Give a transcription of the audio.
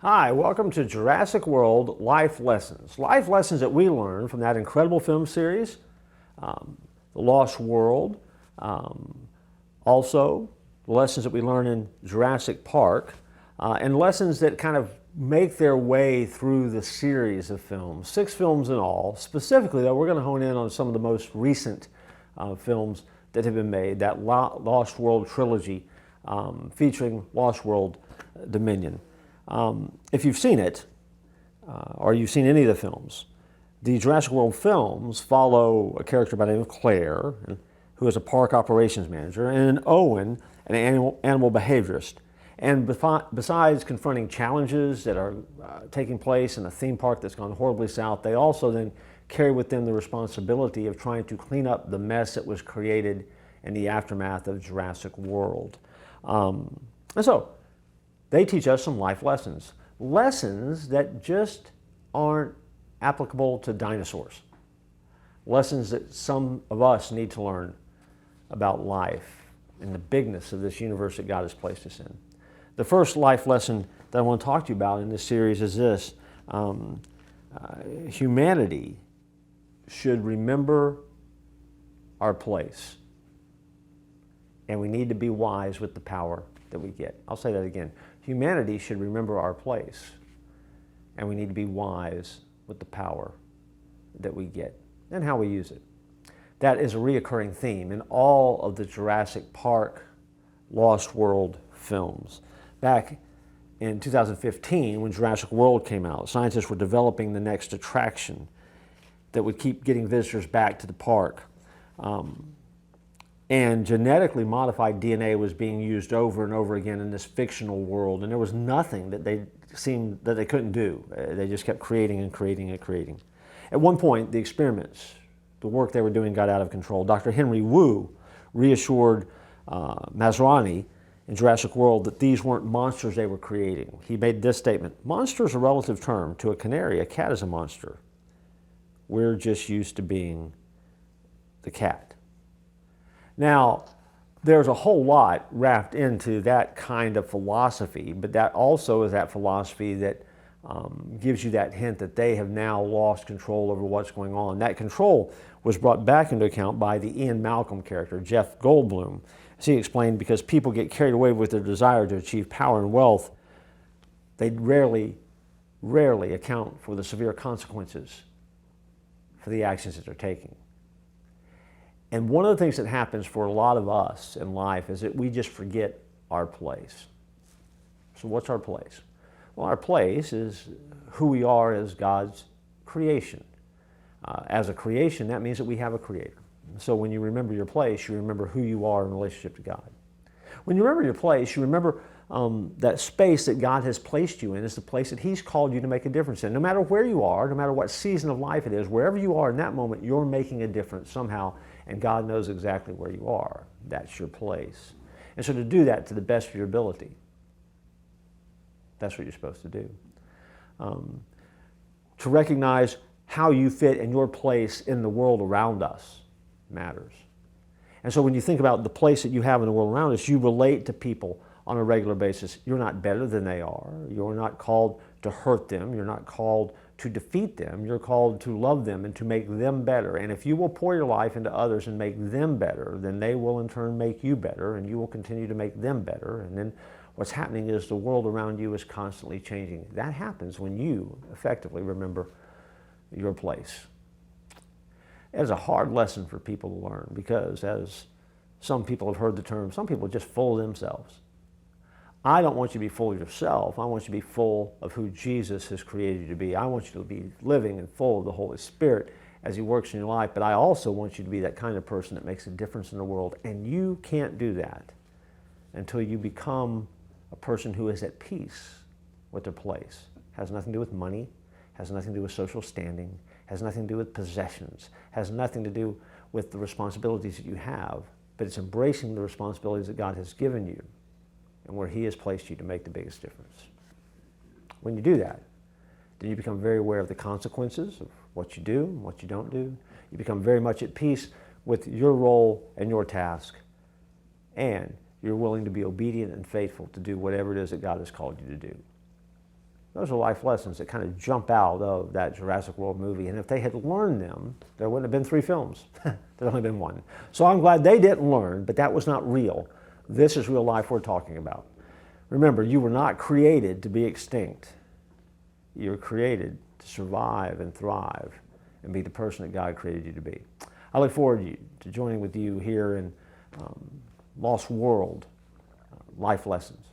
Hi, welcome to Jurassic World Life Lessons. Life lessons that we learn from that incredible film series, The Lost World. Also, the lessons that we learn in Jurassic Park, and lessons that kind of make their way through the series of films. 6 films in all. Specifically, though, we're going to hone in on some of the most recent films that have been made, that Lost World trilogy featuring Lost World Dominion. If you've seen it, or you've seen any of the films, the Jurassic World films follow a character by the name of Claire, who is a park operations manager, and Owen, an animal behaviorist. And besides confronting challenges that are taking place in a theme park that's gone horribly south, they also then carry with them the responsibility of trying to clean up the mess that was created in the aftermath of Jurassic World. And so, they teach us some life lessons. Lessons that just aren't applicable to dinosaurs. Lessons that some of us need to learn about life and the bigness of this universe that God has placed us in. The first life lesson that I want to talk to you about in this series is this. Humanity should remember our place. And we need to be wise with the power that we get. I'll say that again. Humanity should remember our place, and we need to be wise with the power that we get and how we use it. That is a reoccurring theme in all of the Jurassic Park Lost World films. Back in 2015, when Jurassic World came out, scientists were developing the next attraction that would keep getting visitors back to the park. And genetically modified DNA was being used over and over again in this fictional world, and there was nothing that they couldn't do. They just kept creating and creating and creating. At one point, the experiments, the work they were doing got out of control. Dr. Henry Wu reassured Masrani in Jurassic World that these weren't monsters they were creating. He made this statement: "Monster is a relative term. To a canary, a cat is a monster. We're just used to being the cat." Now, there's a whole lot wrapped into that kind of philosophy, but that also is that philosophy that gives you that hint that they have now lost control over what's going on. That control was brought back into account by the Ian Malcolm character, Jeff Goldblum. As he explained, because people get carried away with their desire to achieve power and wealth, they rarely account for the severe consequences for the actions that they're taking. And one of the things that happens for a lot of us in life is that we just forget our place. So what's our place? Well, our place is who we are as God's creation. As a creation, that means that we have a creator. So when you remember your place, you remember who you are in relationship to God. When you remember your place, you remember that space that God has placed you in is the place that He's called you to make a difference in. No matter where you are, no matter what season of life it is, wherever you are in that moment, you're making a difference somehow, and God knows exactly where you are. That's your place. And so to do that to the best of your ability, that's what you're supposed to do. To recognize how you fit in your place in the world around us matters. And so when you think about the place that you have in the world around us, you relate to people on a regular basis. You're not better than they are. You're not called to hurt them. You're not called to defeat them. You're called to love them and to make them better. And if you will pour your life into others and make them better, then they will in turn make you better, and you will continue to make them better. And then what's happening is the world around you is constantly changing. That happens when you effectively remember your place. It's a hard lesson for people to learn because, as some people have heard the term, some people are just full of themselves. I don't want you to be full of yourself. I want you to be full of who Jesus has created you to be. I want you to be living and full of the Holy Spirit as He works in your life, but I also want you to be that kind of person that makes a difference in the world. And you can't do that until you become a person who is at peace with their place. Has nothing to do with money, has nothing to do with social standing, has nothing to do with possessions, has nothing to do with the responsibilities that you have, but it's embracing the responsibilities that God has given you and where He has placed you to make the biggest difference. When you do that, then you become very aware of the consequences of what you do and what you don't do. You become very much at peace with your role and your task, and you're willing to be obedient and faithful to do whatever it is that God has called you to do. Those are life lessons that kind of jump out of that Jurassic World movie. And if they had learned them, there wouldn't have been 3 films. There'd only been 1. So I'm glad they didn't learn, but that was not real. This is real life we're talking about. Remember, you were not created to be extinct. You were created to survive and thrive and be the person that God created you to be. I look forward to joining with you here in Lost World Life Lessons.